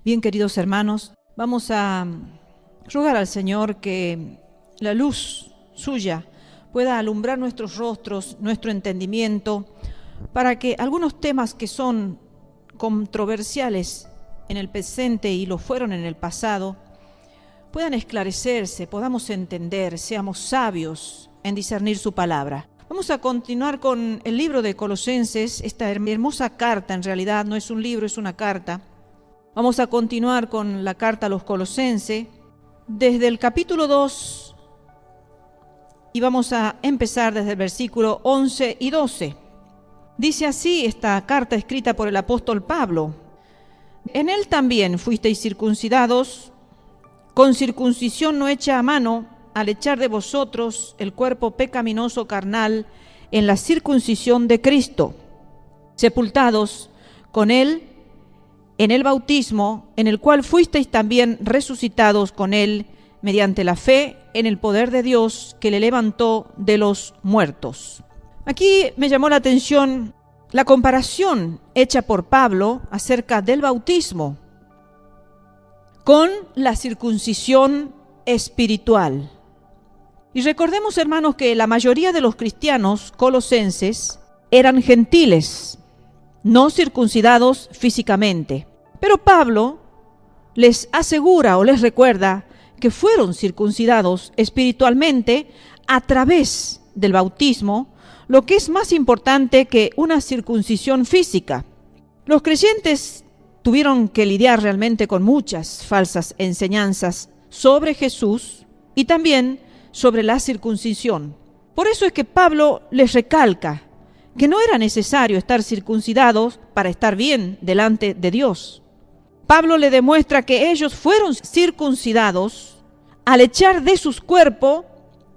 Bien, queridos hermanos, vamos a rogar al Señor que la luz suya pueda alumbrar nuestros rostros, nuestro entendimiento, para que algunos temas que son controversiales en el presente y lo fueron en el pasado, puedan esclarecerse, podamos entender, seamos sabios en discernir su palabra. Vamos a continuar con el libro de Colosenses, esta hermosa carta, en realidad no es un libro, es una carta. Vamos a continuar con la carta a los Colosenses, desde el capítulo 2, y vamos a empezar desde el versículo 11 y 12. Dice así esta carta escrita por el apóstol Pablo: En él también fuisteis circuncidados, con circuncisión no hecha a mano, al echar de vosotros el cuerpo pecaminoso carnal en la circuncisión de Cristo, sepultados con él en el bautismo, en el cual fuisteis también resucitados con él mediante la fe en el poder de Dios que le levantó de los muertos. Aquí me llamó la atención la comparación hecha por Pablo acerca del bautismo con la circuncisión espiritual. Y recordemos, hermanos, que la mayoría de los cristianos colosenses eran gentiles, no circuncidados físicamente. Pero Pablo les asegura o les recuerda que fueron circuncidados espiritualmente a través del bautismo, lo que es más importante que una circuncisión física. Los creyentes tuvieron que lidiar realmente con muchas falsas enseñanzas sobre Jesús y también sobre la circuncisión. Por eso es que Pablo les recalca que no era necesario estar circuncidados para estar bien delante de Dios. Pablo le demuestra que ellos fueron circuncidados al echar de sus cuerpos,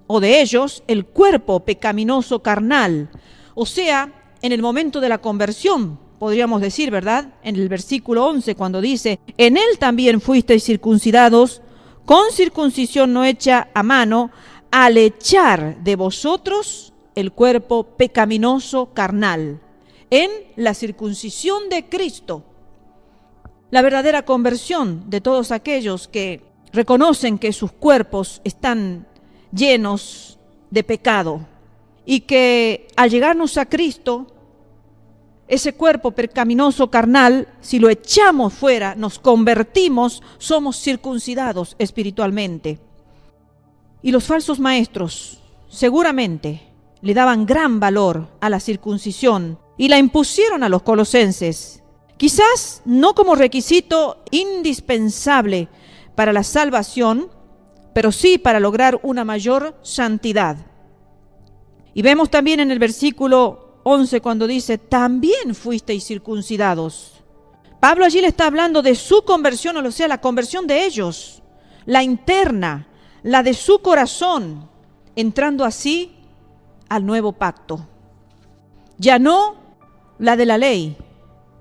o de ellos, el cuerpo pecaminoso carnal. O sea, en el momento de la conversión, podríamos decir, ¿verdad? En el versículo 11, cuando dice: En él también fuisteis circuncidados, con circuncisión no hecha a mano, al echar de vosotros el cuerpo pecaminoso carnal, en la circuncisión de Cristo. La verdadera conversión de todos aquellos que reconocen que sus cuerpos están llenos de pecado y que al llegarnos a Cristo, ese cuerpo pecaminoso carnal, si lo echamos fuera, nos convertimos, somos circuncidados espiritualmente. Y los falsos maestros seguramente le daban gran valor a la circuncisión y la impusieron a los colosenses, quizás no como requisito indispensable para la salvación, pero sí para lograr una mayor santidad. Y vemos también en el versículo 11 cuando dice: también fuisteis circuncidados. Pablo allí le está hablando de su conversión, o sea, la conversión de ellos, la interna, la de su corazón, entrando así al nuevo pacto. Ya no la de la ley,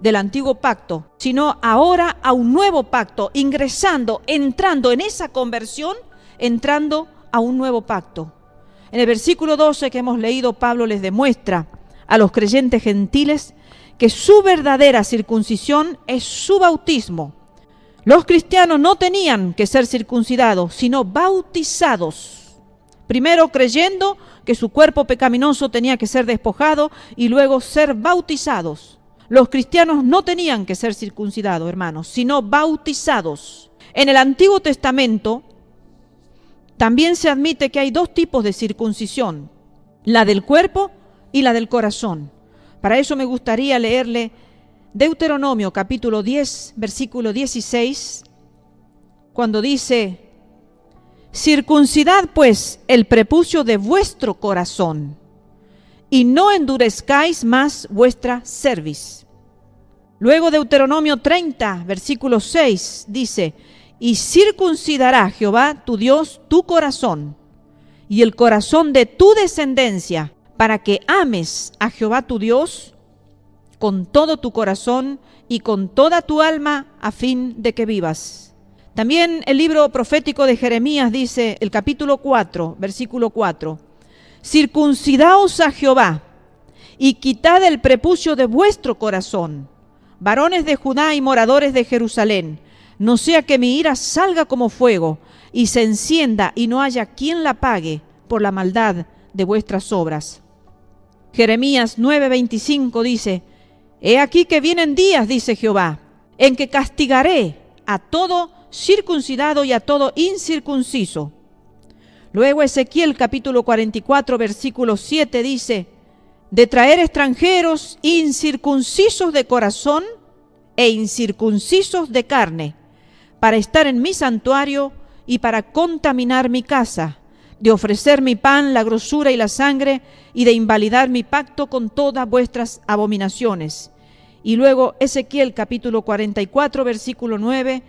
del antiguo pacto, sino ahora a un nuevo pacto, ingresando, entrando en esa conversión, entrando a un nuevo pacto. En el versículo 12 que hemos leído, Pablo les demuestra a los creyentes gentiles que su verdadera circuncisión es su bautismo. Los cristianos no tenían que ser circuncidados, sino bautizados. Primero creyendo que su cuerpo pecaminoso tenía que ser despojado y luego ser bautizados. Los cristianos no tenían que ser circuncidados, hermanos, sino bautizados. En el Antiguo Testamento también se admite que hay dos tipos de circuncisión: la del cuerpo y la del corazón. Para eso me gustaría leerle Deuteronomio capítulo 10, versículo 16, cuando dice: Circuncidad pues el prepucio de vuestro corazón, y no endurezcáis más vuestra cerviz. Luego Deuteronomio 30, versículo 6, dice: Y circuncidará Jehová tu Dios tu corazón, y el corazón de tu descendencia, para que ames a Jehová tu Dios con todo tu corazón y con toda tu alma, a fin de que vivas. También el libro profético de Jeremías dice, el capítulo 4, versículo 4: Circuncidaos a Jehová, y quitad el prepucio de vuestro corazón, varones de Judá y moradores de Jerusalén, no sea que mi ira salga como fuego y se encienda y no haya quien la pague por la maldad de vuestras obras. Jeremías 9:25 dice: He aquí que vienen días, dice Jehová, en que castigaré a todo circuncidado y a todo incircunciso. Luego Ezequiel capítulo 44 versículo 7 dice: de traer extranjeros incircuncisos de corazón e incircuncisos de carne, para estar en mi santuario y para contaminar mi casa, de ofrecer mi pan, la grosura y la sangre, y de invalidar mi pacto con todas vuestras abominaciones. Y luego Ezequiel capítulo 44 versículo 9: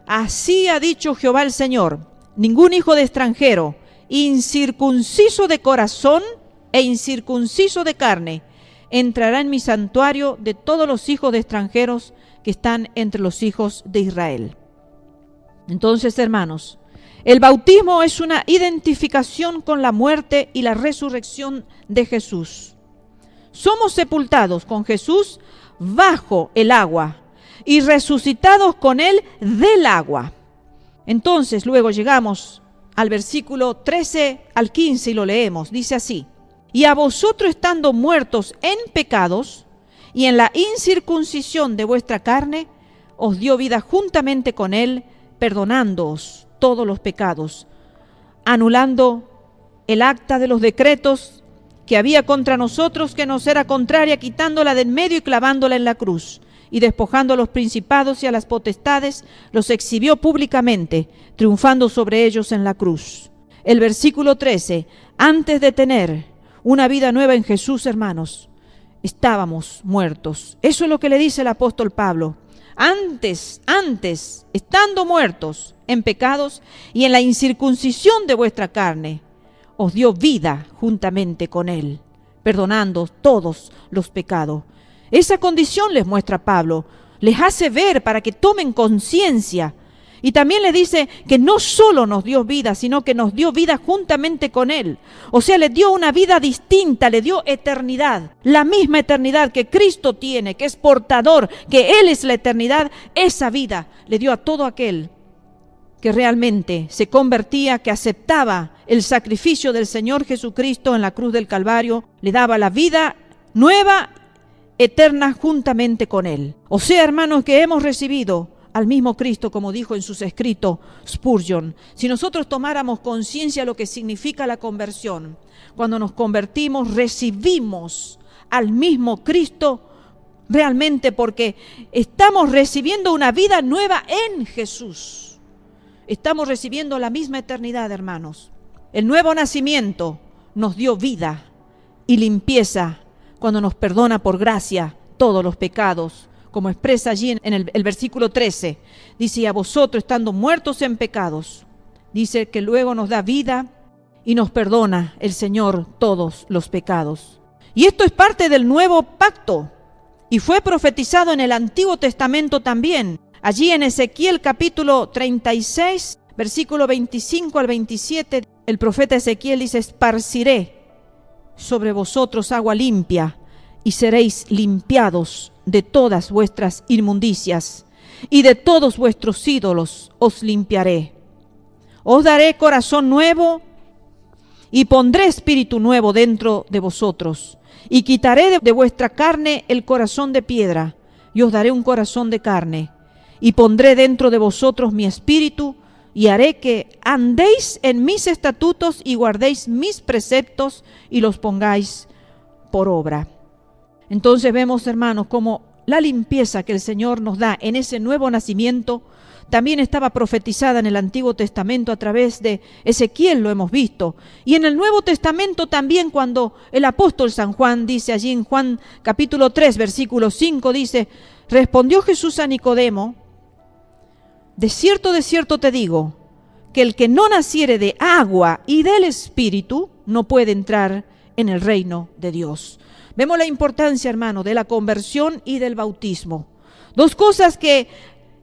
así ha dicho Jehová el Señor: ningún hijo de extranjero, incircunciso de corazón e incircunciso de carne, entrará en mi santuario de todos los hijos de extranjeros que están entre los hijos de Israel. Entonces, hermanos, el bautismo es una identificación con la muerte y la resurrección de Jesús. Somos sepultados con Jesús bajo el agua y resucitados con Él del agua. Entonces, luego llegamos al versículo 13 al 15 y lo leemos. Dice así: y a vosotros, estando muertos en pecados y en la incircuncisión de vuestra carne, os dio vida juntamente con Él, perdonándoos todos los pecados, anulando el acta de los decretos que había contra nosotros, que nos era contraria, quitándola de en medio y clavándola en la cruz. Y despojando a los principados y a las potestades, los exhibió públicamente, triunfando sobre ellos en la cruz. El versículo 13: antes de tener una vida nueva en Jesús, hermanos, estábamos muertos. Eso es lo que le dice el apóstol Pablo. Antes, estando muertos en pecados y en la incircuncisión de vuestra carne, os dio vida juntamente con Él, perdonando todos los pecados. Esa condición les muestra Pablo, les hace ver para que tomen conciencia. Y también les dice que no solo nos dio vida, sino que nos dio vida juntamente con Él. O sea, les dio una vida distinta, le dio eternidad. La misma eternidad que Cristo tiene, que es portador, que Él es la eternidad, esa vida le dio a todo aquel que realmente se convertía, que aceptaba el sacrificio del Señor Jesucristo en la cruz del Calvario. Le daba la vida nueva, eterna, juntamente con Él. O sea, hermanos, que hemos recibido al mismo Cristo, como dijo en sus escritos Spurgeon. Si nosotros tomáramos conciencia de lo que significa la conversión, cuando nos convertimos recibimos al mismo Cristo realmente, porque estamos recibiendo una vida nueva en Jesús. Estamos recibiendo la misma eternidad, hermanos. El nuevo nacimiento nos dio vida y limpieza cuando nos perdona por gracia todos los pecados, como expresa allí en el versículo 13. Dice: y a vosotros, estando muertos en pecados, dice que luego nos da vida y nos perdona el Señor todos los pecados. Y esto es parte del nuevo pacto y fue profetizado en el Antiguo Testamento también. Allí en Ezequiel capítulo 36, versículo 25 al 27, el profeta Ezequiel dice: esparciré sobre vosotros agua limpia y seréis limpiados de todas vuestras inmundicias, y de todos vuestros ídolos os limpiaré. Os daré corazón nuevo y pondré espíritu nuevo dentro de vosotros, y quitaré de vuestra carne el corazón de piedra, y os daré un corazón de carne, y pondré dentro de vosotros mi espíritu, y haré que andéis en mis estatutos y guardéis mis preceptos y los pongáis por obra. Entonces vemos, hermanos, como la limpieza que el Señor nos da en ese nuevo nacimiento también estaba profetizada en el Antiguo Testamento a través de Ezequiel, lo hemos visto. Y en el Nuevo Testamento también, cuando el apóstol San Juan dice allí en Juan capítulo 3, versículo 5, dice: respondió Jesús a Nicodemo: de cierto te digo, que el que no naciere de agua y del Espíritu no puede entrar en el reino de Dios. Vemos la importancia, hermano, de la conversión y del bautismo. Dos cosas que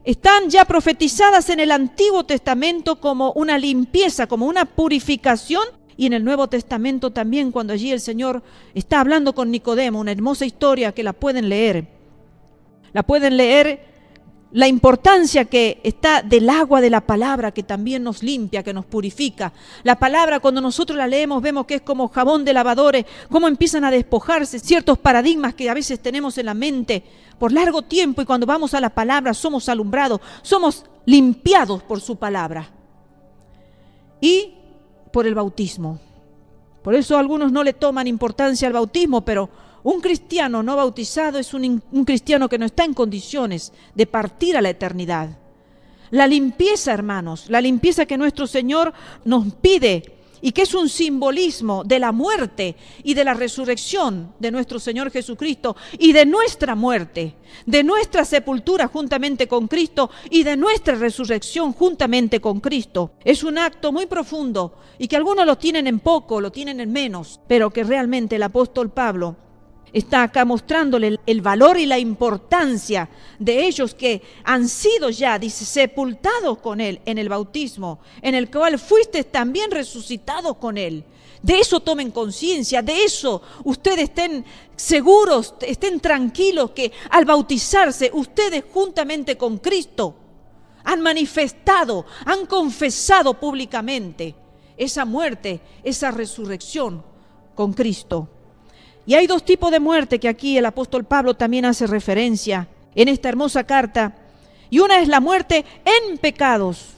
están ya profetizadas en el Antiguo Testamento como una limpieza, como una purificación, y en el Nuevo Testamento también, cuando allí el Señor está hablando con Nicodemo, una hermosa historia que la pueden leer. La pueden leer la importancia que está del agua de la palabra, que también nos limpia, que nos purifica. La palabra, cuando nosotros la leemos, vemos que es como jabón de lavadores, cómo empiezan a despojarse ciertos paradigmas que a veces tenemos en la mente por largo tiempo, y cuando vamos a la palabra somos alumbrados, somos limpiados por su palabra. Y por el bautismo. Por eso algunos no le toman importancia al bautismo, pero un cristiano no bautizado es un cristiano que no está en condiciones de partir a la eternidad. La limpieza, hermanos, la limpieza que nuestro Señor nos pide y que es un simbolismo de la muerte y de la resurrección de nuestro Señor Jesucristo y de nuestra muerte, de nuestra sepultura juntamente con Cristo y de nuestra resurrección juntamente con Cristo. Es un acto muy profundo y que algunos lo tienen en poco, lo tienen en menos, pero que realmente el apóstol Pablo está acá mostrándole el valor y la importancia de ellos que han sido ya, dice, sepultados con Él en el bautismo, en el cual fuiste también resucitados con Él. De eso tomen conciencia, de eso ustedes estén seguros, estén tranquilos que al bautizarse ustedes juntamente con Cristo han manifestado, han confesado públicamente esa muerte, esa resurrección con Cristo. Y hay dos tipos de muerte que aquí el apóstol Pablo también hace referencia en esta hermosa carta. Y una es la muerte en pecados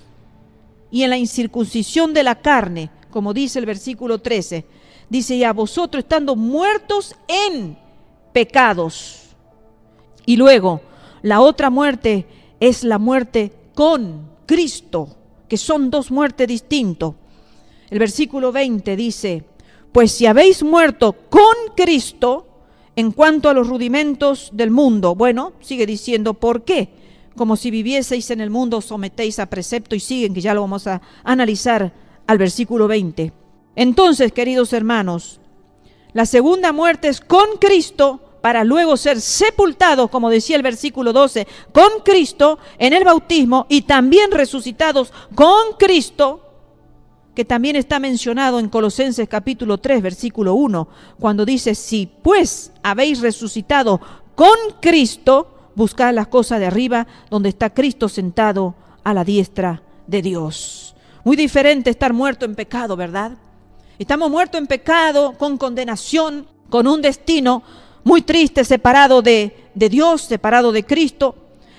y en la incircuncisión de la carne, como dice el versículo 13. Dice, y a vosotros estando muertos en pecados. Y luego, la otra muerte es la muerte con Cristo, que son dos muertes distintas. El versículo 20 dice, pues si habéis muerto con Cristo en cuanto a los rudimentos del mundo. Bueno, sigue diciendo, ¿por qué? Como si vivieseis en el mundo, os sometéis a precepto, y siguen, que ya lo vamos a analizar al versículo 20. Entonces, queridos hermanos, la segunda muerte es con Cristo, para luego ser sepultados, como decía el versículo 12, con Cristo en el bautismo, y también resucitados con Cristo, que también está mencionado en Colosenses capítulo 3, versículo 1, cuando dice, si pues habéis resucitado con Cristo, buscad las cosas de arriba, donde está Cristo sentado a la diestra de Dios. Muy diferente estar muerto en pecado, ¿verdad? Estamos muertos en pecado, con condenación, con un destino muy triste, separado de Dios, separado de Cristo.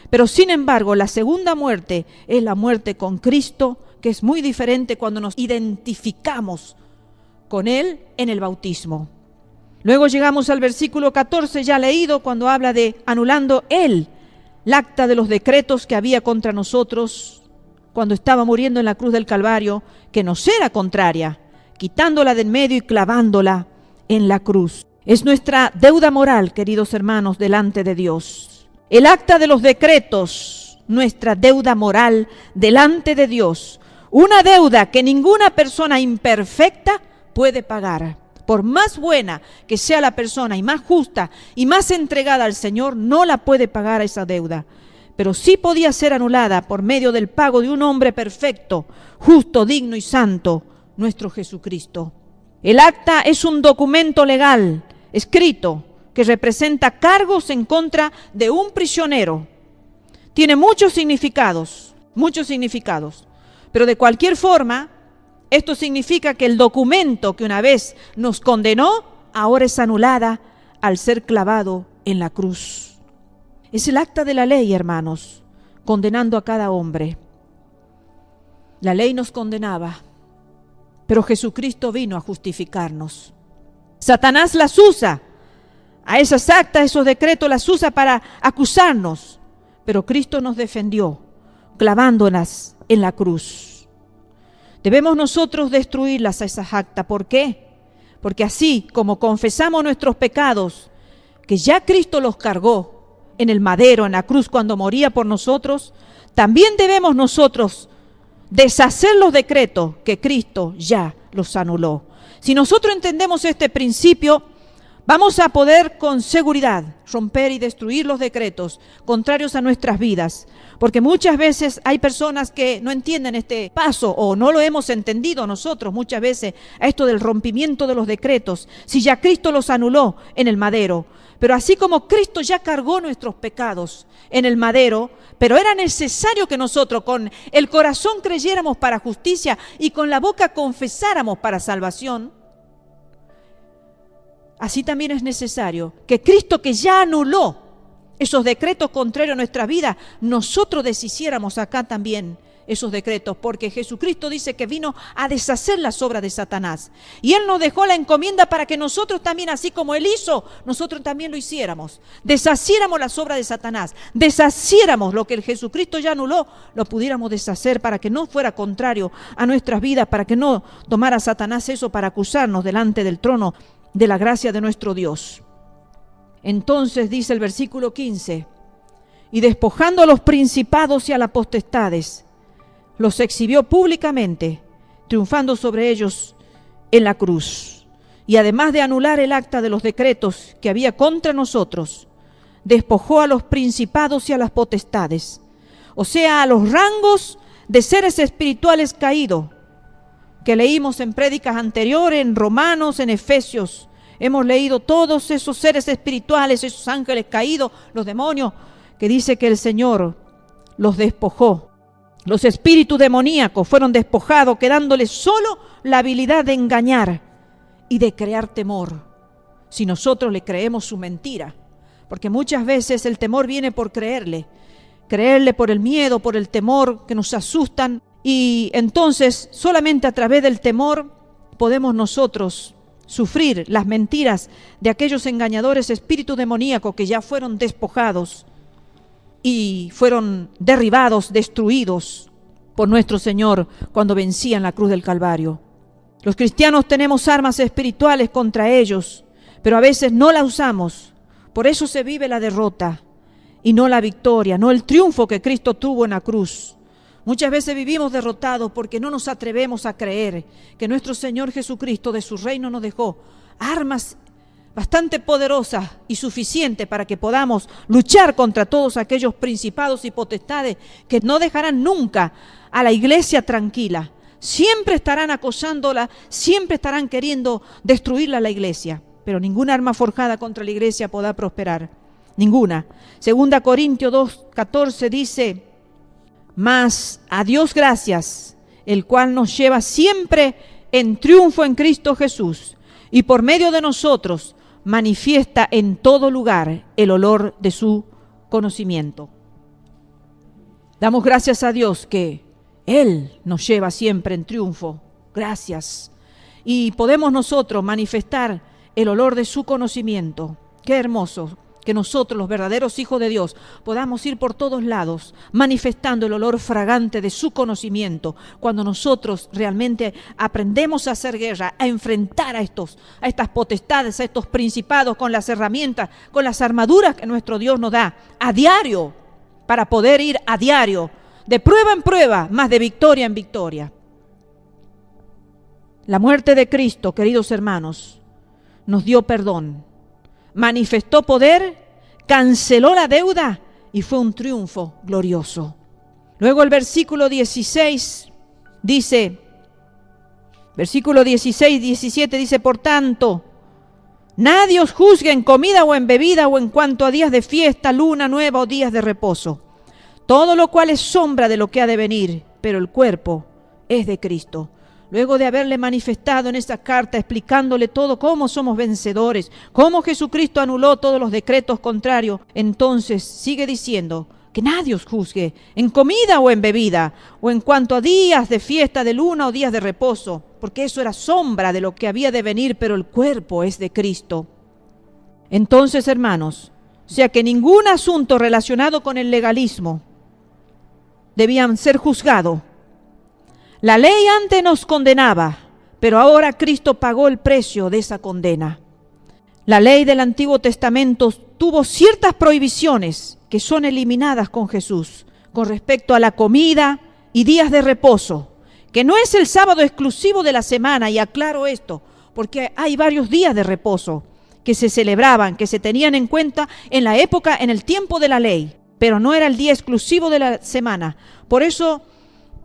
Pero sin embargo, la segunda muerte es la muerte con Cristo, que es muy diferente cuando nos identificamos con Él en el bautismo. Luego llegamos al versículo 14 ya leído, cuando habla de anulando Él el acta de los decretos que había contra nosotros cuando estaba muriendo en la cruz del Calvario, que nos era contraria, quitándola de en medio y clavándola en la cruz. Es nuestra deuda moral, queridos hermanos, delante de Dios. El acta de los decretos, nuestra deuda moral delante de Dios. Una deuda que ninguna persona imperfecta puede pagar. Por más buena que sea la persona y más justa y más entregada al Señor, no la puede pagar esa deuda. Pero sí podía ser anulada por medio del pago de un hombre perfecto, justo, digno y santo, nuestro Jesucristo. El acta es un documento legal, escrito, que representa cargos en contra de un prisionero. Tiene muchos significados. Pero de cualquier forma, esto significa que el documento que una vez nos condenó, ahora es anulada al ser clavado en la cruz. Es el acta de la ley, hermanos, condenando a cada hombre. La ley nos condenaba, pero Jesucristo vino a justificarnos. Satanás las usa, a esas actas, esos decretos las usa para acusarnos, pero Cristo nos defendió, clavándolas en la cruz. Debemos nosotros destruirlas a esas actas. ¿Por qué? Porque así como confesamos nuestros pecados, que ya Cristo los cargó en el madero, en la cruz, cuando moría por nosotros, también debemos nosotros deshacer los decretos que Cristo ya los anuló. Si nosotros entendemos este principio, vamos a poder con seguridad romper y destruir los decretos contrarios a nuestras vidas, porque muchas veces hay personas que no entienden este paso o no lo hemos entendido nosotros muchas veces a esto del rompimiento de los decretos, si ya Cristo los anuló en el madero. Pero así como Cristo ya cargó nuestros pecados en el madero, pero era necesario que nosotros con el corazón creyéramos para justicia y con la boca confesáramos para salvación, así también es necesario que Cristo, que ya anuló esos decretos contrarios a nuestra vida, nosotros deshiciéramos acá también esos decretos, porque Jesucristo dice que vino a deshacer las obras de Satanás. Y Él nos dejó la encomienda para que nosotros también, así como Él hizo, nosotros también lo hiciéramos. Deshaciéramos las obras de Satanás, deshaciéramos lo que el Jesucristo ya anuló, lo pudiéramos deshacer para que no fuera contrario a nuestras vidas, para que no tomara Satanás eso para acusarnos delante del trono de la gracia de nuestro Dios. Entonces dice el versículo 15, y despojando a los principados y a las potestades, los exhibió públicamente, triunfando sobre ellos en la cruz. Y además de anular el acta de los decretos que había contra nosotros, despojó a los principados y a las potestades, o sea, a los rangos de seres espirituales caídos, que leímos en prédicas anteriores, en Romanos, en Efesios. Hemos leído todos esos seres espirituales, esos ángeles caídos, los demonios, que dice que el Señor los despojó. Los espíritus demoníacos fueron despojados, quedándoles solo la habilidad de engañar y de crear temor, si nosotros le creemos su mentira. Porque muchas veces el temor viene por creerle por el miedo, por el temor que nos asustan. Y entonces solamente a través del temor podemos nosotros sufrir las mentiras de aquellos engañadores espíritus demoníacos que ya fueron despojados y fueron derribados, destruidos por nuestro Señor cuando vencía en la cruz del Calvario. Los cristianos tenemos armas espirituales contra ellos, pero a veces no las usamos. Por eso se vive la derrota y no la victoria, no el triunfo que Cristo tuvo en la cruz. Muchas veces vivimos derrotados porque no nos atrevemos a creer que nuestro Señor Jesucristo de su reino nos dejó armas bastante poderosas y suficientes para que podamos luchar contra todos aquellos principados y potestades que no dejarán nunca a la iglesia tranquila. Siempre estarán acosándola, siempre estarán queriendo destruirla a la iglesia, pero ninguna arma forjada contra la iglesia podrá prosperar, ninguna. 2 Corintios 2:14 dice: mas a Dios gracias, el cual nos lleva siempre en triunfo en Cristo Jesús, y por medio de nosotros manifiesta en todo lugar el olor de su conocimiento. Damos gracias a Dios que Él nos lleva siempre en triunfo. Gracias. Y podemos nosotros manifestar el olor de su conocimiento. Qué hermoso que nosotros, los verdaderos hijos de Dios, podamos ir por todos lados manifestando el olor fragante de su conocimiento, cuando nosotros realmente aprendemos a hacer guerra, a enfrentar a estas potestades, a estos principados con las herramientas, con las armaduras que nuestro Dios nos da a diario, para poder ir a diario, de prueba en prueba, más de victoria en victoria. La muerte de Cristo, queridos hermanos, nos dio perdón, manifestó poder, canceló la deuda y fue un triunfo glorioso. Luego el versículo 16 dice, versículo 16, 17 dice: por tanto, nadie os juzgue en comida o en bebida o en cuanto a días de fiesta, luna nueva o días de reposo, todo lo cual es sombra de lo que ha de venir, pero el cuerpo es de Cristo. Luego de haberle manifestado en esa carta, explicándole todo cómo somos vencedores, cómo Jesucristo anuló todos los decretos contrarios, entonces sigue diciendo que nadie os juzgue en comida o en bebida, o en cuanto a días de fiesta, de luna o días de reposo, porque eso era sombra de lo que había de venir, pero el cuerpo es de Cristo. Entonces, hermanos, o sea que ningún asunto relacionado con el legalismo debían ser juzgado. La ley antes nos condenaba, pero ahora Cristo pagó el precio de esa condena. La ley del Antiguo Testamento tuvo ciertas prohibiciones que son eliminadas con Jesús, con respecto a la comida y días de reposo, que no es el sábado exclusivo de la semana, y aclaro esto, porque hay varios días de reposo, que se celebraban, que se tenían en cuenta en la época, en el tiempo de la ley, pero no era el día exclusivo de la semana. Por eso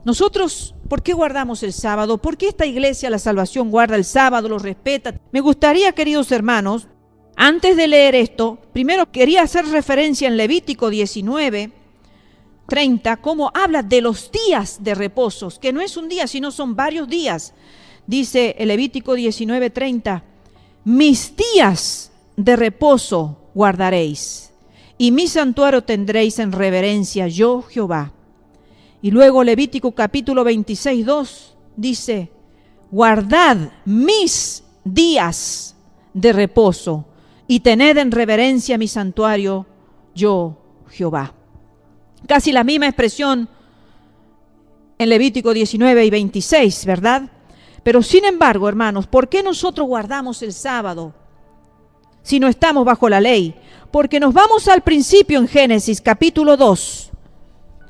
nosotros, ¿por qué guardamos el sábado? ¿Por qué esta iglesia, la salvación, guarda el sábado, lo respeta? Me gustaría, queridos hermanos, antes de leer esto, primero quería hacer referencia en Levítico 19:30, cómo habla de los días de reposos, que no es un día, sino son varios días. Dice el Levítico 19:30, mis días de reposo guardaréis, y mi santuario tendréis en reverencia, yo Jehová. Y luego Levítico capítulo 26:2 dice, guardad mis días de reposo, y tened en reverencia mi santuario, yo Jehová. Casi la misma expresión en Levítico 19:26, ¿verdad? Pero sin embargo, hermanos, ¿por qué nosotros guardamos el sábado si no estamos bajo la ley? Porque nos vamos al principio en Génesis capítulo 2,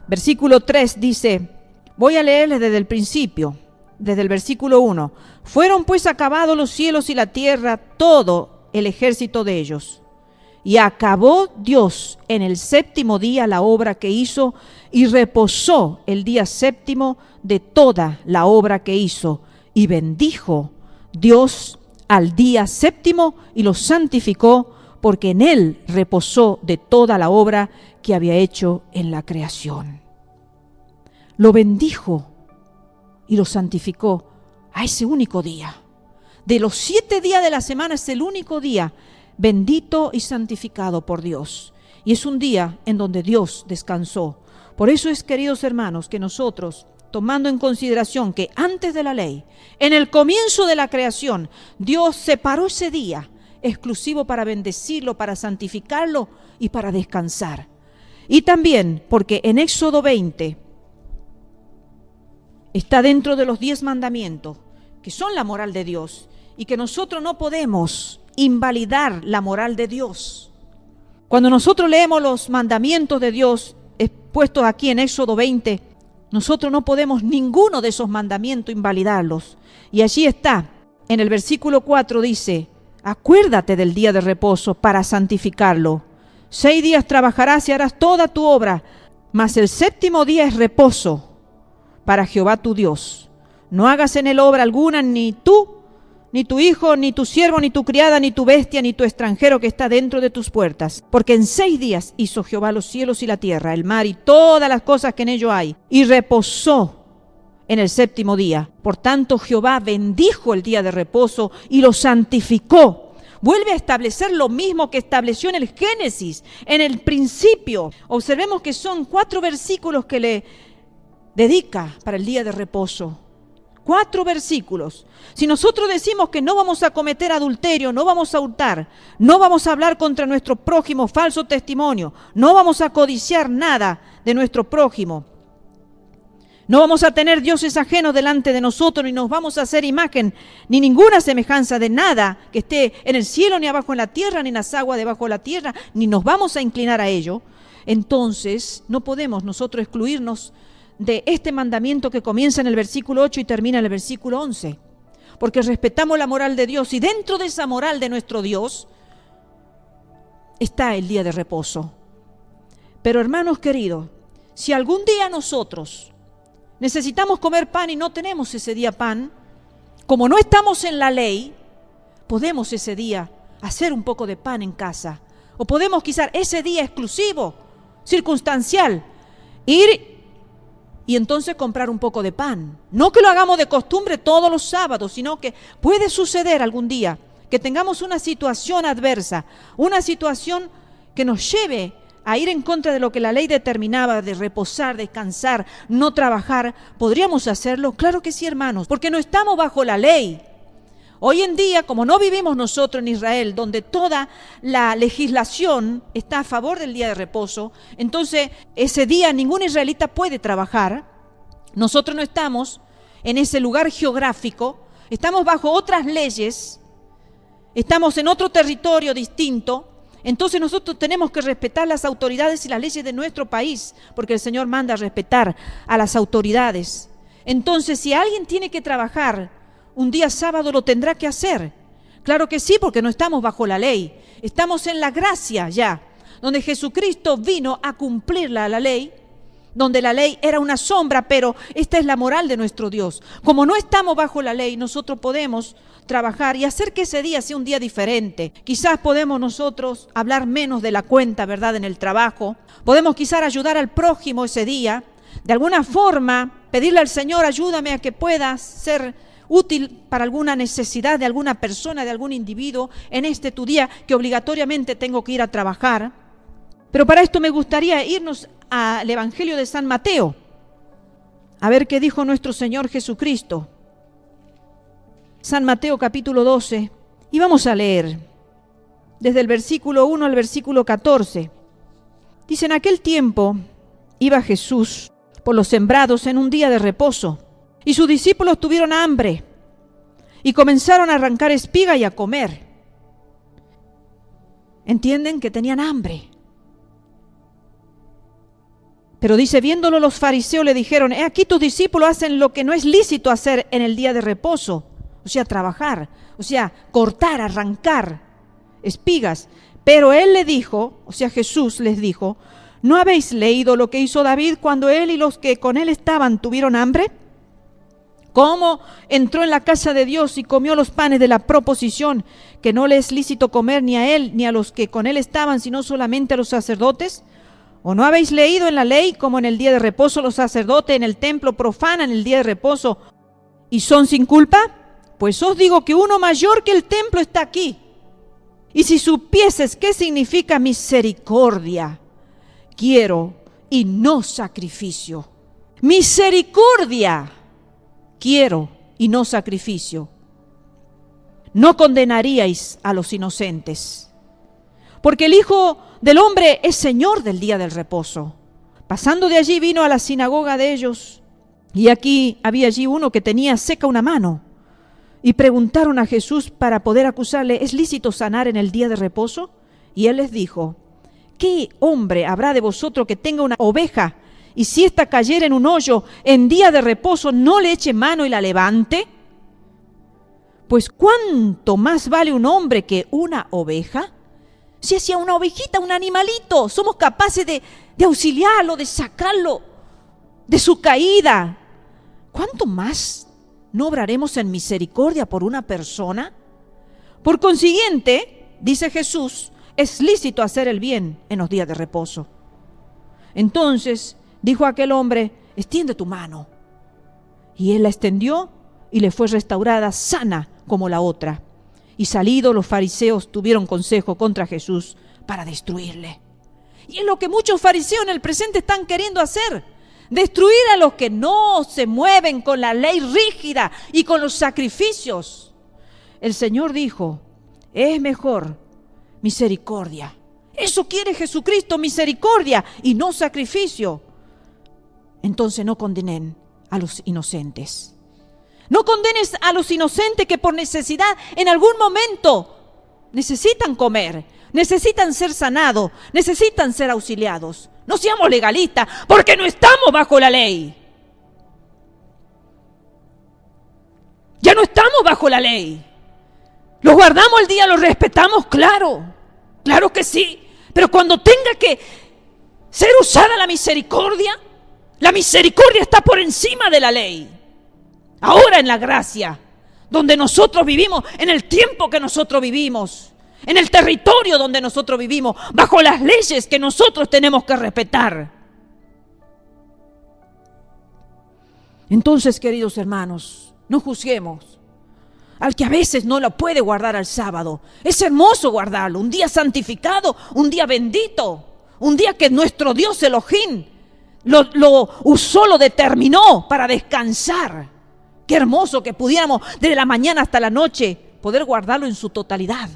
versículo 3 dice, voy a leerles desde el principio, desde el versículo 1. Fueron pues acabados los cielos y la tierra, todo el ejército de ellos. Y acabó Dios en el séptimo día la obra que hizo, y reposó el día séptimo de toda la obra que hizo. Y bendijo Dios al día séptimo y lo santificó, porque en él reposó de toda la obra que había hecho en la creación. Lo bendijo y lo santificó a ese único día. De los 7 días de la semana es el único día bendito y santificado por Dios. Y es un día en donde Dios descansó. Por eso es, queridos hermanos, que nosotros, tomando en consideración que antes de la ley, en el comienzo de la creación, Dios separó ese día exclusivo para bendecirlo, para santificarlo y para descansar. Y también porque en Éxodo 20 está dentro de los 10 mandamientos, que son la moral de Dios, y que nosotros no podemos invalidar la moral de Dios. Cuando nosotros leemos los mandamientos de Dios expuestos aquí en Éxodo 20, nosotros no podemos ninguno de esos mandamientos invalidarlos. Y allí está, en el versículo 4 dice, acuérdate del día de reposo para santificarlo. 6 días trabajarás y harás toda tu obra, mas el séptimo día es reposo para Jehová tu Dios. No hagas en él obra alguna, ni tú, ni tu hijo, ni tu siervo, ni tu criada, ni tu bestia, ni tu extranjero que está dentro de tus puertas. Porque en 6 días hizo Jehová los cielos y la tierra, el mar y todas las cosas que en ello hay, y reposó en el séptimo día. Por tanto, Jehová bendijo el día de reposo y lo santificó. Vuelve a establecer lo mismo que estableció en el Génesis, en el principio. Observemos que son 4 versículos que le dedica para el día de reposo. 4 versículos. Si nosotros decimos que no vamos a cometer adulterio, no vamos a hurtar, no vamos a hablar contra nuestro prójimo falso testimonio, no vamos a codiciar nada de nuestro prójimo, no vamos a tener dioses ajenos delante de nosotros, ni nos vamos a hacer imagen, ni ninguna semejanza de nada que esté en el cielo, ni abajo en la tierra, ni en las aguas debajo de la tierra, ni nos vamos a inclinar a ello, entonces no podemos nosotros excluirnos de este mandamiento que comienza en el versículo 8 y termina en el versículo 11, porque respetamos la moral de Dios, y dentro de esa moral de nuestro Dios está el día de reposo. Pero hermanos queridos, si algún día nosotros necesitamos comer pan y no tenemos ese día pan, como no estamos en la ley, podemos ese día hacer un poco de pan en casa, o podemos quizás ese día exclusivo, circunstancial, ir y entonces comprar un poco de pan. No que lo hagamos de costumbre todos los sábados, sino que puede suceder algún día que tengamos una situación adversa, una situación que nos lleve a ir en contra de lo que la ley determinaba, de reposar, descansar, no trabajar. ¿Podríamos hacerlo? Claro que sí, hermanos, porque no estamos bajo la ley. Hoy en día, como no vivimos nosotros en Israel, donde toda la legislación está a favor del día de reposo, entonces ese día ningún israelita puede trabajar. Nosotros no estamos en ese lugar geográfico, estamos bajo otras leyes, estamos en otro territorio distinto. Entonces nosotros tenemos que respetar las autoridades y las leyes de nuestro país, porque el Señor manda a respetar a las autoridades. Entonces, si alguien tiene que trabajar un día sábado, lo tendrá que hacer. Claro que sí, porque no estamos bajo la ley. Estamos en la gracia ya, donde Jesucristo vino a cumplir la ley, donde la ley era una sombra, pero esta es la moral de nuestro Dios. Como no estamos bajo la ley, nosotros podemos trabajar y hacer que ese día sea un día diferente. Quizás podemos nosotros hablar menos de la cuenta, ¿verdad?, en el trabajo. Podemos quizás ayudar al prójimo ese día. De alguna forma, pedirle al Señor, ayúdame a que pueda ser útil para alguna necesidad de alguna persona, de algún individuo, en este tu día que obligatoriamente tengo que ir a trabajar. Pero para esto me gustaría irnos al Evangelio de San Mateo, a ver qué dijo nuestro Señor Jesucristo. San Mateo capítulo 12, y vamos a leer desde el versículo 1 al versículo 14. Dice: en aquel tiempo iba Jesús por los sembrados en un día de reposo, y sus discípulos tuvieron hambre, y comenzaron a arrancar espiga y a comer. ¿Entienden? Que tenían hambre. Pero dice, viéndolo los fariseos le dijeron: he aquí tus discípulos hacen lo que no es lícito hacer en el día de reposo, o sea, trabajar, o sea, cortar, arrancar espigas. Pero él le dijo, o sea, Jesús les dijo: ¿no habéis leído lo que hizo David cuando él y los que con él estaban tuvieron hambre? ¿Cómo entró en la casa de Dios y comió los panes de la proposición, que no le es lícito comer ni a él ni a los que con él estaban, sino solamente a los sacerdotes? ¿O no habéis leído en la ley como en el día de reposo los sacerdotes en el templo profanan el día de reposo y son sin culpa? Pues os digo que uno mayor que el templo está aquí. Y si supieses qué significa misericordia, quiero y no sacrificio. Misericordia quiero y no sacrificio. No condenaríais a los inocentes, porque el Hijo del Hombre es Señor del día del reposo. Pasando de allí vino a la sinagoga de ellos, y aquí había allí uno que tenía seca una mano. Y preguntaron a Jesús para poder acusarle: ¿es lícito sanar en el día de reposo? Y él les dijo: ¿qué hombre habrá de vosotros que tenga una oveja, y si ésta cayera en un hoyo en día de reposo, no le eche mano y la levante? Pues ¿cuánto más vale un hombre que una oveja? Si hacia una ovejita, un animalito, somos capaces de auxiliarlo, de sacarlo de su caída, ¿cuánto más no obraremos en misericordia por una persona? Por consiguiente, dice Jesús, es lícito hacer el bien en los días de reposo. Entonces dijo aquel hombre: extiende tu mano. Y él la extendió y le fue restaurada sana como la otra. Y salidos los fariseos tuvieron consejo contra Jesús para destruirle. Y es lo que muchos fariseos en el presente están queriendo hacer: destruir a los que no se mueven con la ley rígida y con los sacrificios. El Señor dijo: es mejor misericordia. Eso quiere Jesucristo, misericordia y no sacrificio. Entonces no condenen a los inocentes. No condenes a los inocentes que por necesidad en algún momento necesitan comer, necesitan ser sanados, necesitan ser auxiliados. No seamos legalistas, porque no estamos bajo la ley. Ya no estamos bajo la ley. Los guardamos el día, los respetamos, claro que sí. Pero cuando tenga que ser usada la misericordia está por encima de la ley. Ahora en la gracia, donde nosotros vivimos, en el tiempo que nosotros vivimos, en el territorio donde nosotros vivimos, bajo las leyes que nosotros tenemos que respetar. Entonces, queridos hermanos, no juzguemos al que a veces no lo puede guardar al sábado. Es hermoso guardarlo, un día santificado, un día bendito, un día que nuestro Dios Elohim lo usó, lo determinó para descansar. Qué hermoso que pudiéramos desde la mañana hasta la noche poder guardarlo en su totalidad.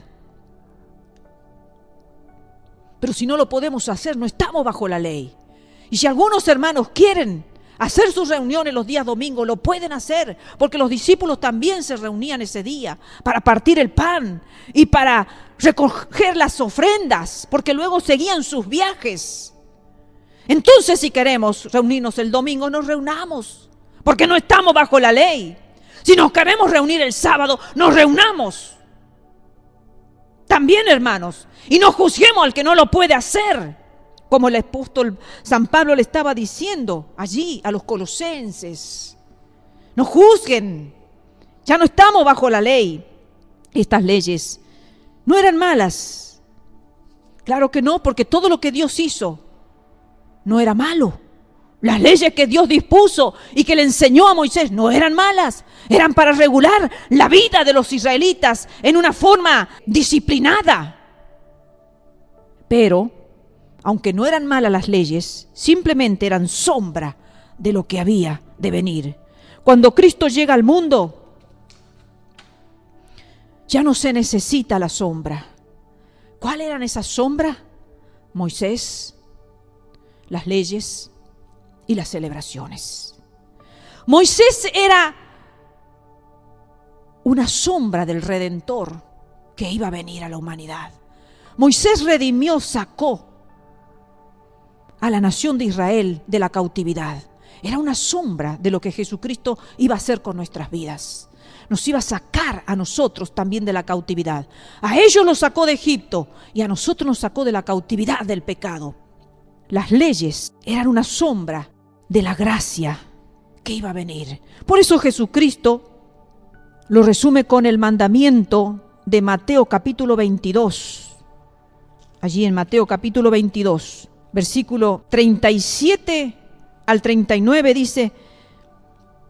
Pero si no lo podemos hacer, no estamos bajo la ley. Y si algunos hermanos quieren hacer sus reuniones los días domingos, lo pueden hacer, porque los discípulos también se reunían ese día para partir el pan y para recoger las ofrendas, porque luego seguían sus viajes. Entonces, si queremos reunirnos el domingo, nos reunamos, porque no estamos bajo la ley. Si nos queremos reunir el sábado, nos reunamos. también, hermanos. Y no juzguemos al que no lo puede hacer. Como el apóstol San Pablo le estaba diciendo allí a los colosenses. No juzguen. Ya no estamos bajo la ley. Estas leyes no eran malas. Claro que no, porque todo lo que Dios hizo no era malo. Las leyes que Dios dispuso y que le enseñó a Moisés no eran malas. Eran para regular la vida de los israelitas en una forma disciplinada. Pero, aunque no eran malas las leyes, simplemente eran sombra de lo que había de venir. Cuando Cristo llega al mundo, ya no se necesita la sombra. ¿Cuál eran esas sombras? Moisés, las leyes y las celebraciones. Moisés era una sombra del Redentor que iba a venir a la humanidad. Moisés redimió, sacó a la nación de Israel de la cautividad. Era una sombra de lo que Jesucristo iba a hacer con nuestras vidas. Nos iba a sacar a nosotros también de la cautividad. A ellos los sacó de Egipto y a nosotros nos sacó de la cautividad del pecado. Las leyes eran una sombra de la gracia que iba a venir. Por eso Jesucristo lo resume con el mandamiento de Mateo capítulo 22. Allí en Mateo capítulo 22, versículo 37 al 39 dice,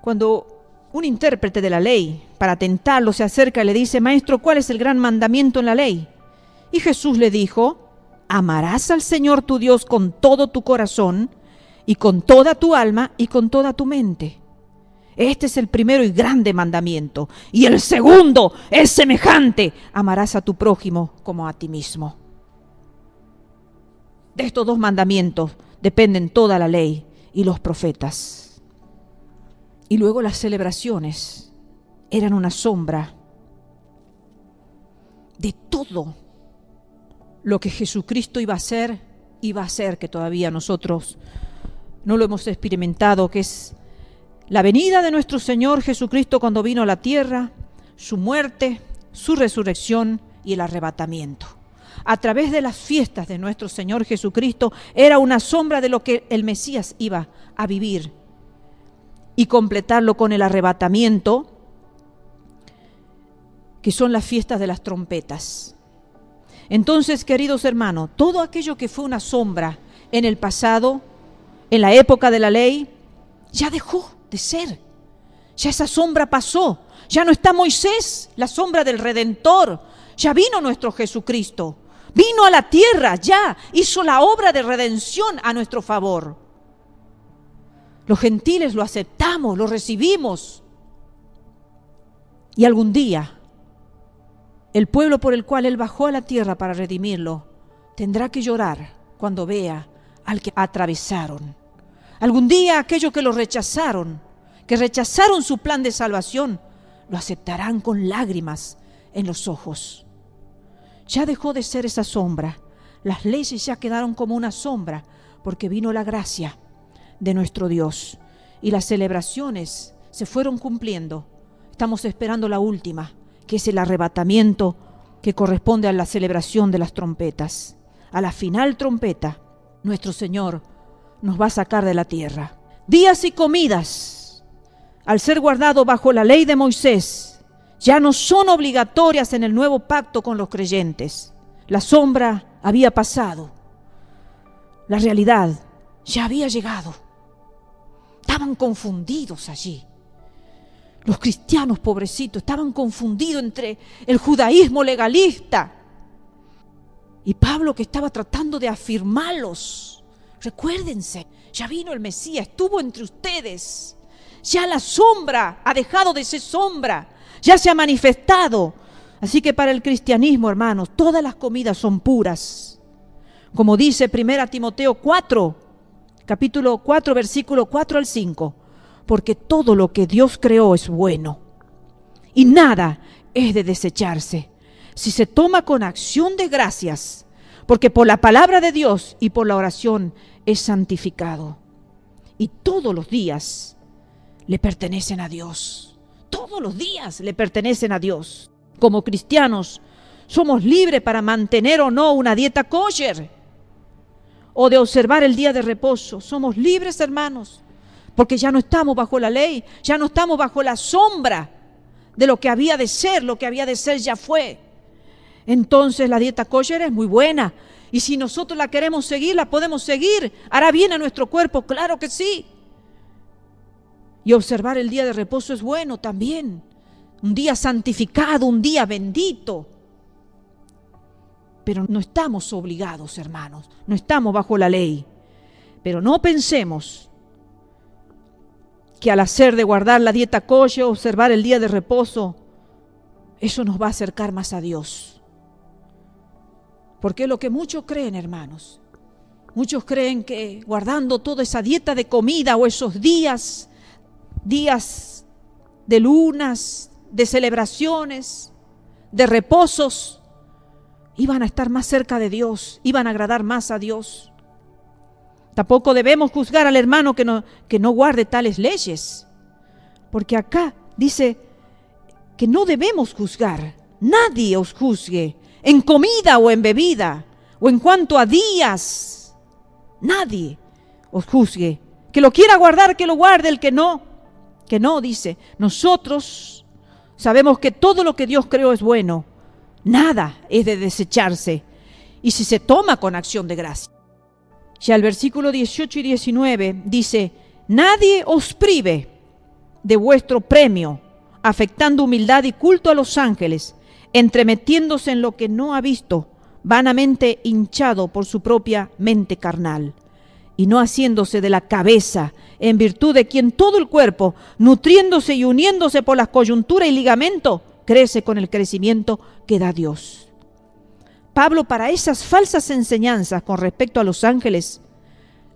cuando un intérprete de la ley, para tentarlo, se acerca y le dice, Maestro, ¿cuál es el gran mandamiento en la ley? Y Jesús le dijo, amarás al Señor tu Dios con todo tu corazón, y con toda tu alma, y con toda tu mente. Este es el primero y grande mandamiento. Y el segundo es semejante, amarás a tu prójimo como a ti mismo. De estos dos mandamientos dependen toda la ley y los profetas. Y luego las celebraciones eran una sombra de todo lo que Jesucristo iba a hacer que todavía nosotros no lo hemos experimentado, que es la venida de nuestro Señor Jesucristo cuando vino a la tierra, su muerte, su resurrección y el arrebatamiento. A través de las fiestas de nuestro Señor Jesucristo era una sombra de lo que el Mesías iba a vivir y completarlo con el arrebatamiento, que son las fiestas de las trompetas. Entonces, queridos hermanos, todo aquello que fue una sombra en el pasado, en la época de la ley, ya dejó de ser. Ya esa sombra pasó. Ya no está Moisés, la sombra del Redentor. Ya vino nuestro Jesucristo. Vino a la tierra, ya hizo la obra de redención a nuestro favor. Los gentiles lo aceptamos, lo recibimos. Y algún día, el pueblo por el cual Él bajó a la tierra para redimirlo, tendrá que llorar cuando vea al que atravesaron. Algún día aquellos que lo rechazaron, que rechazaron su plan de salvación, lo aceptarán con lágrimas en los ojos. Ya dejó de ser esa sombra. Las leyes ya quedaron como una sombra, porque vino la gracia de nuestro Dios. Y las celebraciones se fueron cumpliendo. Estamos esperando la última, que es el arrebatamiento que corresponde a la celebración de las trompetas. A la final trompeta, nuestro Señor nos va a sacar de la tierra. Días y comidas, al ser guardado bajo la ley de Moisés, ya no son obligatorias en el nuevo pacto con los creyentes. La sombra había pasado. La realidad ya había llegado. Estaban confundidos allí. Los cristianos, pobrecitos, estaban confundidos entre el judaísmo legalista y Pablo, que estaba tratando de afirmarlos. Recuérdense, ya vino el Mesías, estuvo entre ustedes. Ya la sombra ha dejado de ser sombra, ya se ha manifestado. Así que para el cristianismo, hermanos, todas las comidas son puras. Como dice 1 Timoteo 4, capítulo 4, versículo 4 al 5. Porque todo lo que Dios creó es bueno, y nada es de desecharse, si se toma con acción de gracias, porque por la palabra de Dios y por la oración es santificado. Y todos los días le pertenecen a Dios. Todos los días le pertenecen a Dios. Como cristianos Somos libres para mantener o no una dieta kosher o de observar el día de reposo. Somos libres, hermanos, porque ya no estamos bajo la ley, ya no estamos bajo la sombra de lo que había de ser. Lo que había de ser ya fue. Entonces la dieta kosher es muy buena, y si nosotros la queremos seguir, la podemos seguir. ¿Hará bien a nuestro cuerpo? Claro que sí. Y observar el día de reposo es bueno también. Un día santificado, un día bendito. Pero no estamos obligados, hermanos, no estamos bajo la ley. Pero no pensemos que al hacer de guardar la dieta kosher, observar el día de reposo, eso nos va a acercar más a Dios. Porque es lo que muchos creen, hermanos. Muchos creen que guardando toda esa dieta de comida o esos días de lunas, de celebraciones, de reposos, iban a estar más cerca de Dios, iban a agradar más a Dios. Tampoco debemos juzgar al hermano que no guarde tales leyes, porque acá dice que no debemos juzgar. Nadie os juzgue en comida o en bebida, o en cuanto a días. Nadie os juzgue. Que lo quiera guardar, que lo guarde, el que no, dice. Nosotros sabemos que todo lo que Dios creó es bueno. Nada es de desecharse, y si se toma con acción de gracia. Ya el versículo 18 y 19 dice: nadie os prive de vuestro premio, afectando humildad y culto a los ángeles, entremetiéndose en lo que no ha visto, vanamente hinchado por su propia mente carnal, y no haciéndose de la cabeza, en virtud de quien todo el cuerpo, nutriéndose y uniéndose por las coyunturas y ligamentos, crece con el crecimiento que da Dios. Pablo, para esas falsas enseñanzas con respecto a los ángeles,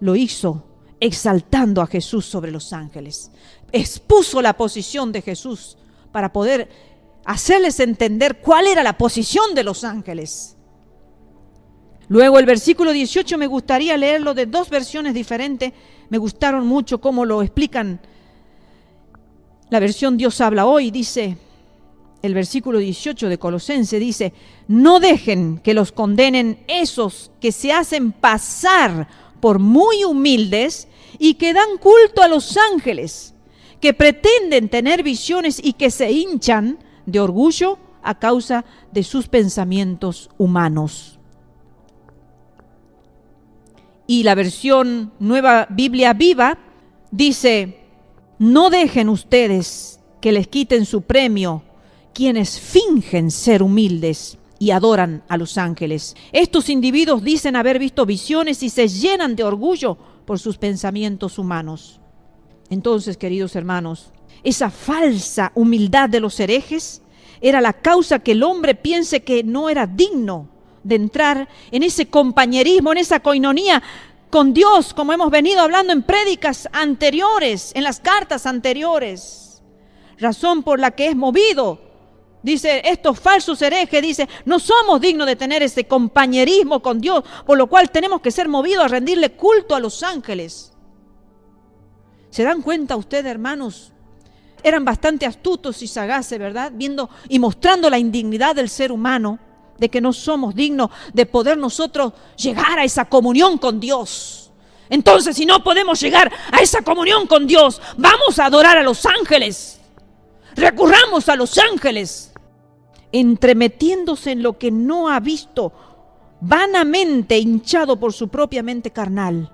lo hizo exaltando a Jesús sobre los ángeles. Expuso la posición de Jesús para poder hacerles entender cuál era la posición de los ángeles. Luego el versículo 18 me gustaría leerlo de dos versiones diferentes. Me gustaron mucho cómo lo explican. La versión Dios habla hoy dice, el versículo 18 de Colosenses dice: no dejen que los condenen esos que se hacen pasar por muy humildes y que dan culto a los ángeles, que pretenden tener visiones y que se hinchan de orgullo a causa de sus pensamientos humanos. Y la versión Nueva Biblia Viva dice: no dejen ustedes que les quiten su premio quienes fingen ser humildes y adoran a los ángeles. Estos individuos dicen haber visto visiones y se llenan de orgullo por sus pensamientos humanos. Entonces, queridos hermanos, esa falsa humildad de los herejes era la causa que el hombre piense que no era digno de entrar en ese compañerismo, en esa coinonía con Dios, como hemos venido hablando en prédicas anteriores, en las cartas anteriores. Razón por la que es movido, dice, estos falsos herejes, dice, no somos dignos de tener ese compañerismo con Dios, por lo cual tenemos que ser movidos a rendirle culto a los ángeles. ¿Se dan cuenta ustedes, hermanos? Eran bastante astutos y sagaces, ¿verdad? Viendo y mostrando la indignidad del ser humano, de que no somos dignos de poder nosotros llegar a esa comunión con Dios. Entonces, si no podemos llegar a esa comunión con Dios, vamos a adorar a los ángeles. Recurramos a los ángeles. Entremetiéndose en lo que no ha visto, vanamente hinchado por su propia mente carnal.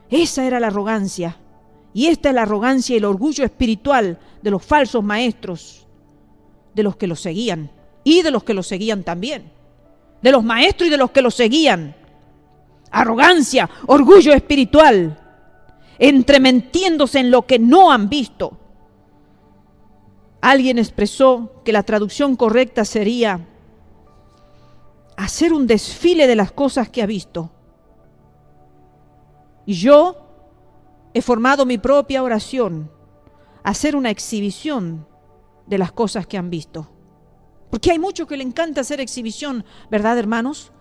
Esa era la arrogancia. Y esta es la arrogancia y el orgullo espiritual de los falsos maestros, de los que los seguían y de los que los seguían también, de los maestros y de los que los seguían. Arrogancia, orgullo espiritual, entremetiéndose en lo que no han visto. Alguien expresó que la traducción correcta sería hacer un desfile de las cosas que ha visto. Y yo he formado mi propia oración, hacer una exhibición de las cosas que han visto. Porque hay muchos que le encanta hacer exhibición, ¿verdad, hermanos?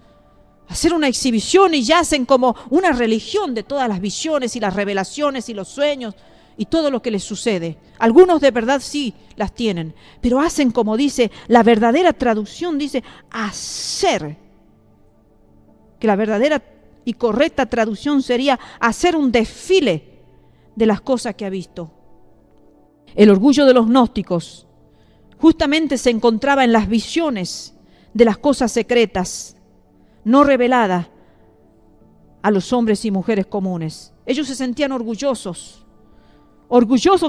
Hacer una exhibición y ya hacen como una religión de todas las visiones y las revelaciones y los sueños. y todo lo que les sucede. Algunos de verdad sí las tienen, pero hacen como dice, la verdadera traducción dice hacer. Que la verdadera y correcta traducción sería hacer un desfile de las cosas que ha visto. El orgullo de los gnósticos justamente se encontraba en las visiones de las cosas secretas, no reveladas a los hombres y mujeres comunes. Ellos se sentían orgullosos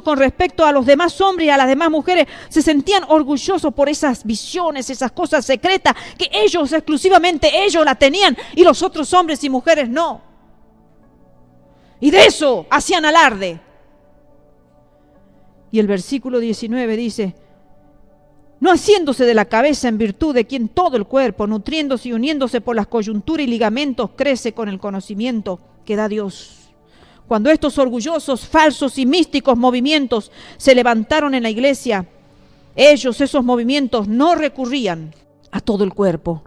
con respecto a los demás hombres y a las demás mujeres. Se sentían orgullosos por esas visiones, esas cosas secretas que ellos, exclusivamente ellos la tenían y los otros hombres y mujeres no. Y de eso hacían alarde. Y el versículo 19 dice, no haciéndose de la cabeza en virtud de quien todo el cuerpo, nutriéndose y uniéndose por las coyunturas y ligamentos, crece con el conocimiento que da Dios. Cuando estos orgullosos, falsos y místicos movimientos se levantaron en la iglesia, esos movimientos no recurrían a todo el cuerpo,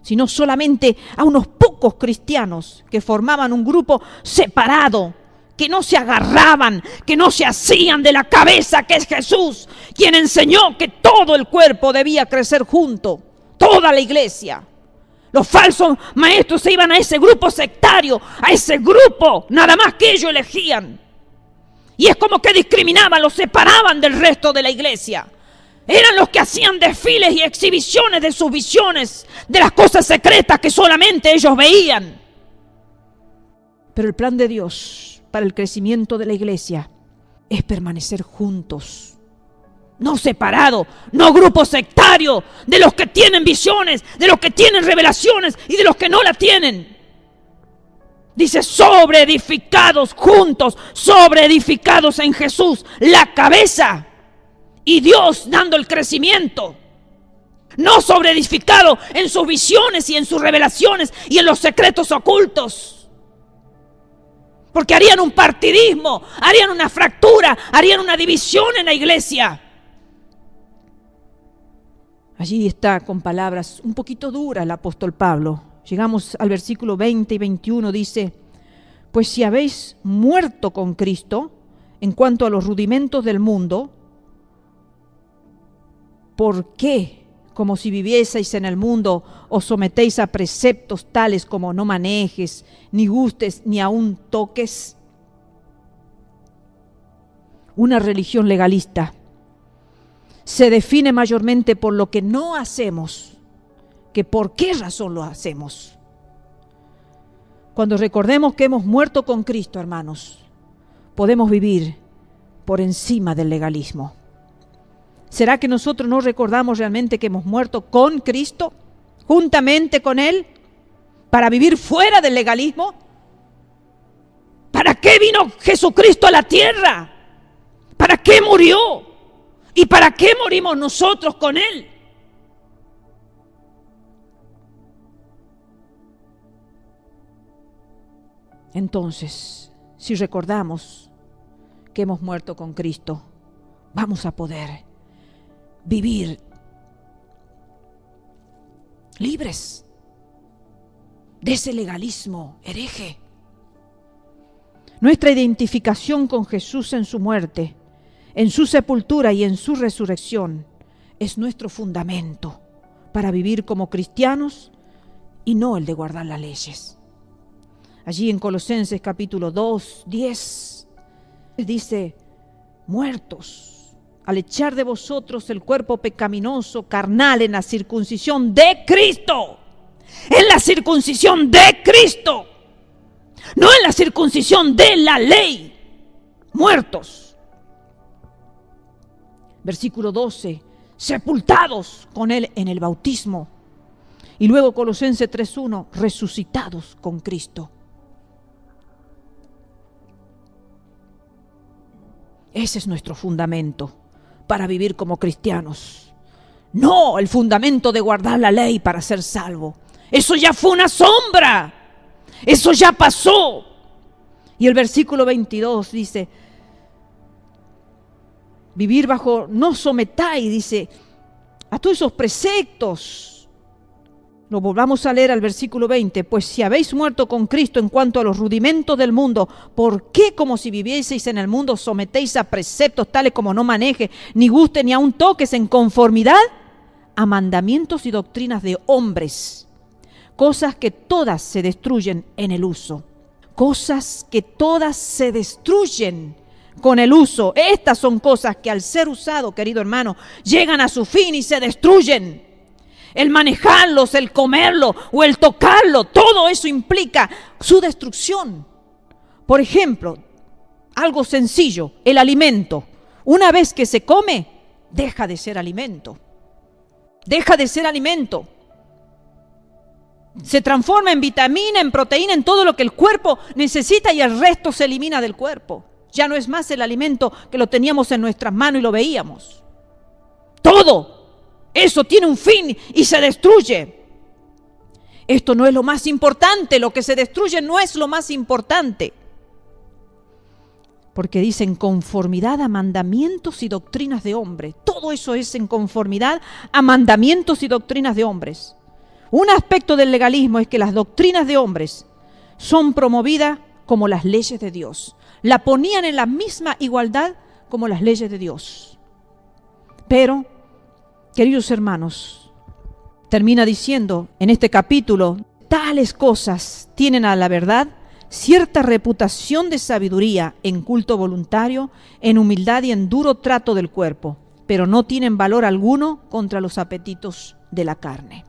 sino solamente a unos pocos cristianos que formaban un grupo separado, que no se agarraban, que no se hacían de la cabeza, que es Jesús, quien enseñó que todo el cuerpo debía crecer junto, toda la iglesia. Los falsos maestros se iban a ese grupo sectario, a ese grupo nada más que ellos elegían. Y es como que discriminaban, los separaban del resto de la iglesia. Eran los que hacían desfiles y exhibiciones de sus visiones, de las cosas secretas que solamente ellos veían. Pero el plan de Dios para el crecimiento de la iglesia es permanecer juntos. No separados, no grupos sectarios, de los que tienen visiones, de los que tienen revelaciones y de los que no la tienen. Dice, sobreedificados juntos, sobreedificados en Jesús, la cabeza, y Dios dando el crecimiento. No sobreedificados en sus visiones y en sus revelaciones y en los secretos ocultos. Porque harían un partidismo, harían una fractura, harían una división en la iglesia. Allí está con palabras un poquito duras el apóstol Pablo. Llegamos al versículo 20 y 21, dice, pues si habéis muerto con Cristo en cuanto a los rudimentos del mundo, ¿por qué, como si vivieseis en el mundo, os sometéis a preceptos tales como no manejes, ni gustes, ni aun toques? Una religión legalista se define mayormente por lo que no hacemos que por qué razón lo hacemos. Cuando recordemos que hemos muerto con Cristo, hermanos, podemos vivir por encima del legalismo. ¿Será que nosotros no recordamos realmente que hemos muerto con Cristo, juntamente con Él, para vivir fuera del legalismo? ¿Para qué vino Jesucristo a la tierra? ¿Para qué murió? ¿Y para qué morimos nosotros con Él? Entonces, si recordamos que hemos muerto con Cristo, vamos a poder vivir libres de ese legalismo hereje. Nuestra identificación con Jesús en su muerte, en su sepultura y en su resurrección es nuestro fundamento para vivir como cristianos y no el de guardar las leyes. Allí en Colosenses capítulo 2, 10, dice, muertos, al echar de vosotros el cuerpo pecaminoso, carnal, en la circuncisión de Cristo. En la circuncisión de Cristo. No en la circuncisión de la ley. Muertos. Versículo 12. Sepultados con Él en el bautismo. Y luego Colosenses 3:1. Resucitados con Cristo. Ese es nuestro fundamento para vivir como cristianos. No el fundamento de guardar la ley para ser salvo. Eso ya fue una sombra. Eso ya pasó. Y el versículo 22 dice, vivir bajo, no sometáis, dice, a todos esos preceptos. lo volvamos a leer al versículo 20, pues si habéis muerto con Cristo en cuanto a los rudimentos del mundo, ¿por qué como si vivieseis en el mundo sometéis a preceptos tales como no maneje, ni guste, ni aun toques en conformidad a mandamientos y doctrinas de hombres? Cosas que todas se destruyen en el uso. Cosas que todas se destruyen con el uso. Estas son cosas que al ser usado, querido hermano, llegan a su fin y se destruyen. El manejarlos, el comerlo o el tocarlo, todo eso implica su destrucción. Por ejemplo, algo sencillo, el alimento. Una vez que se come, deja de ser alimento. Deja de ser alimento. Se transforma en vitamina, en proteína, en todo lo que el cuerpo necesita y el resto se elimina del cuerpo. Ya no es más el alimento que lo teníamos en nuestras manos y lo veíamos. Todo eso tiene un fin y se destruye. Esto no es lo más importante, lo que se destruye no es lo más importante. Porque dicen conformidad a mandamientos y doctrinas de hombres. Todo eso es en conformidad a mandamientos y doctrinas de hombres. Un aspecto del legalismo es que las doctrinas de hombres son promovidas como las leyes de Dios. La ponían en la misma igualdad como las leyes de Dios. Pero, queridos hermanos, termina diciendo en este capítulo, tales cosas tienen a la verdad cierta reputación de sabiduría en culto voluntario, en humildad y en duro trato del cuerpo, pero no tienen valor alguno contra los apetitos de la carne.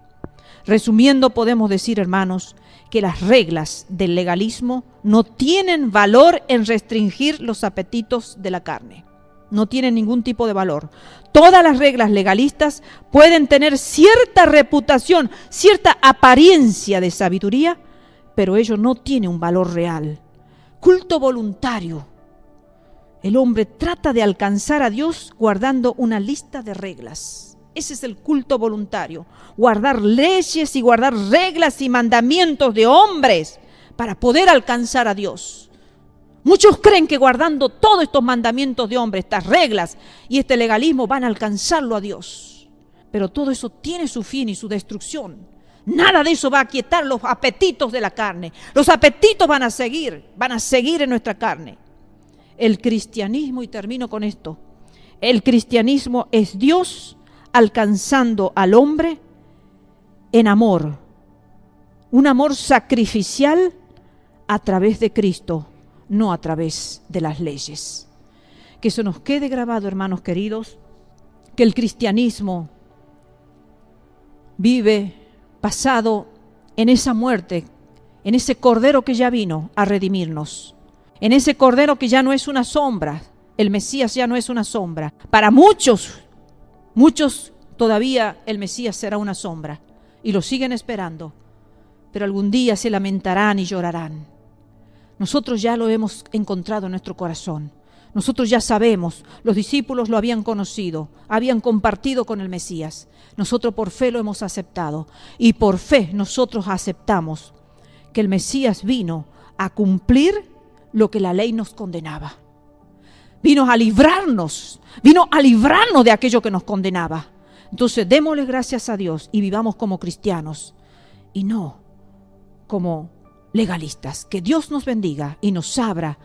Resumiendo, podemos decir, hermanos, que las reglas del legalismo no tienen valor en restringir los apetitos de la carne. No tienen ningún tipo de valor. Todas las reglas legalistas pueden tener cierta reputación, cierta apariencia de sabiduría, pero ello no tiene un valor real. Culto voluntario. El hombre trata de alcanzar a Dios guardando una lista de reglas. Ese es el culto voluntario. Guardar leyes y guardar reglas y mandamientos de hombres para poder alcanzar a Dios. Muchos creen que guardando todos estos mandamientos de hombres, estas reglas y este legalismo van a alcanzarlo a Dios. Pero todo eso tiene su fin y su destrucción. Nada de eso va a aquietar los apetitos de la carne. Los apetitos van a seguir en nuestra carne. El cristianismo, y termino con esto, el cristianismo es Dios alcanzando al hombre en amor, un amor sacrificial a través de Cristo, no a través de las leyes. Que eso nos quede grabado, hermanos queridos, que el cristianismo vive basado en esa muerte, en ese Cordero que ya vino a redimirnos, en ese Cordero que ya no es una sombra, el Mesías ya no es una sombra. Para muchos todavía el Mesías será una sombra y lo siguen esperando, pero algún día se lamentarán y llorarán. Nosotros ya lo hemos encontrado en nuestro corazón. Nosotros ya sabemos, los discípulos lo habían conocido, habían compartido con el Mesías. Nosotros por fe lo hemos aceptado y por fe nosotros aceptamos que el Mesías vino a cumplir lo que la ley nos condenaba. Vino a librarnos de aquello que nos condenaba. Entonces démosle gracias a Dios y vivamos como cristianos y no como legalistas. Que Dios nos bendiga y nos abra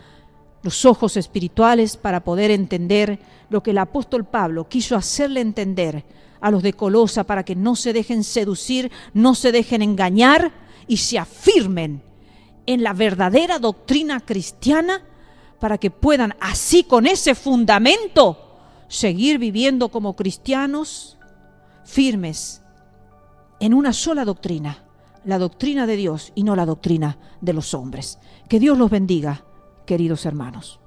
los ojos espirituales para poder entender lo que el apóstol Pablo quiso hacerle entender a los de Colosa, para que no se dejen seducir, no se dejen engañar y se afirmen en la verdadera doctrina cristiana, para que puedan así, con ese fundamento, seguir viviendo como cristianos firmes en una sola doctrina, la doctrina de Dios y no la doctrina de los hombres. Que Dios los bendiga, queridos hermanos.